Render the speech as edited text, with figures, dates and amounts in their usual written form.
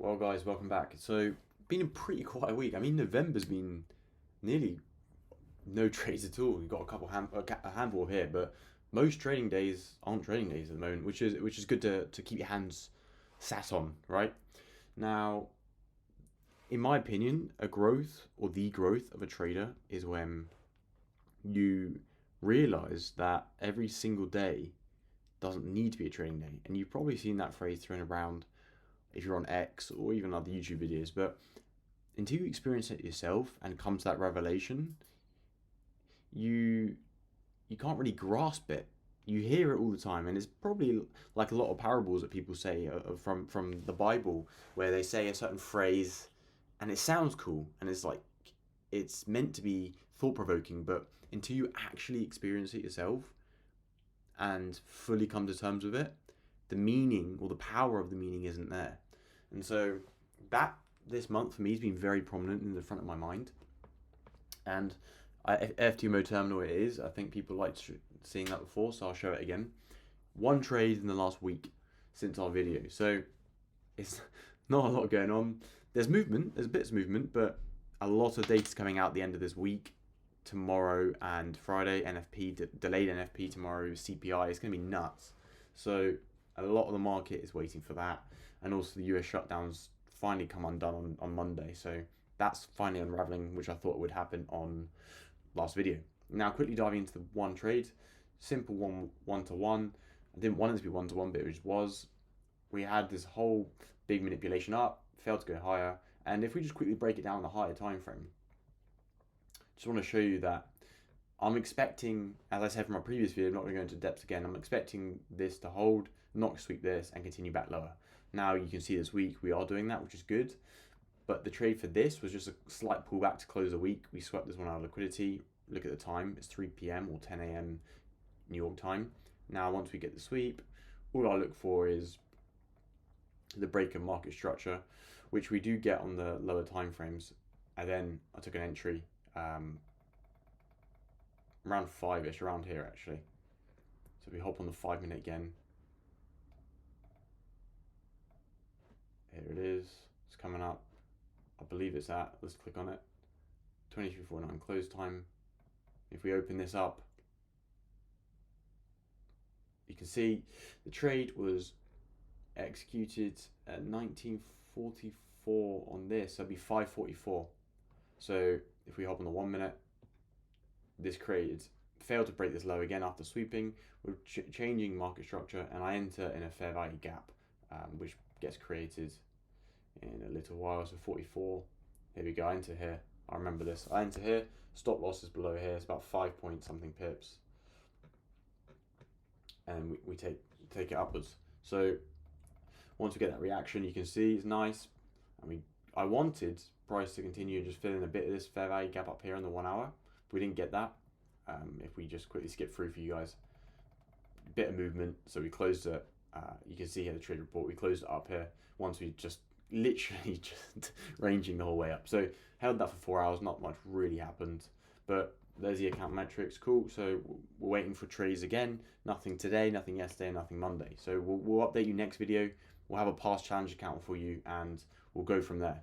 Well, guys, welcome back. So, been a pretty quiet week. I mean, November's been nearly no trades at all. We've got a handful here, but most trading days aren't trading days at the moment, which is good to keep your hands sat on, right? Now, in my opinion, a growth or the growth of a trader is when you realize that every single day doesn't need to be a trading day, and you've probably seen that phrase thrown around if you're on X or even other YouTube videos, but until you experience it yourself and come to that revelation, you you can't really grasp it. You hear it all the time, and it's probably like a lot of parables that people say from the Bible, where they say a certain phrase, and it sounds cool, and it's like it's meant to be thought provoking, but until you actually experience it yourself and fully come to terms with it, the meaning or the power of the meaning isn't there. And so that this month for me has been very prominent in the front of my mind. And FTMO terminal it is. I think people liked seeing that before, so I'll show it again. One trade in the last week since our video. So it's not a lot going on. There's movement, there's bits of movement, but a lot of data's coming out at the end of this week. Tomorrow and Friday, NFP, delayed NFP tomorrow, CPI, it's going to be nuts. So a lot of the market is waiting for that. And also the US shutdowns finally come undone on Monday. So that's finally unraveling, which I thought would happen on last video. Now quickly diving into the one trade, simple one-to-one. I didn't want it to be one-to-one, but it just was. We had this whole big manipulation up, failed to go higher. And if we just quickly break it down the higher time frame, just want to show you that I'm expecting, as I said from my previous video, I'm not going to go into depth again, I'm expecting this to hold, not sweep this, and continue back lower. Now you can see this week we are doing that, which is good. But the trade for this was just a slight pullback to close the week. We swept this one out of liquidity. Look at the time, it's 3 p.m. or 10 a.m. New York time. Now once we get the sweep, all I look for is the break of market structure, which we do get on the lower time frames. And then I took an entry around 5ish, around here actually. So we hop on the 5 minute again. Here it is, it's coming up. I believe it's at, let's click on it, 23.49 close time. If we open this up, you can see the trade was executed at 1944 on this, so it'd be 544. So if we hop on the 1 minute, this created, failed to break this low again after sweeping. We're changing market structure, and I enter in a fair value gap, which gets created in a little while. So 44, here we go, I enter here. I remember this, I enter here, stop loss is below here, it's about 5 point something pips, and we take it upwards. So once we get that reaction, you can see it's nice. I wanted price to continue and just fill in a bit of this fair value gap up here in the 1 hour. We didn't get that. If we just quickly skip through for you guys, bit of movement, so we closed it. You can see here the trade report, we closed it up here once we just literally just ranging the whole way up. So held that for 4 hours, not much really happened, but there's the account metrics. Cool. So we're waiting for trades again. Nothing today, nothing yesterday, nothing Monday. So we'll update you next video. We'll have a past challenge account for you, and we'll go from there.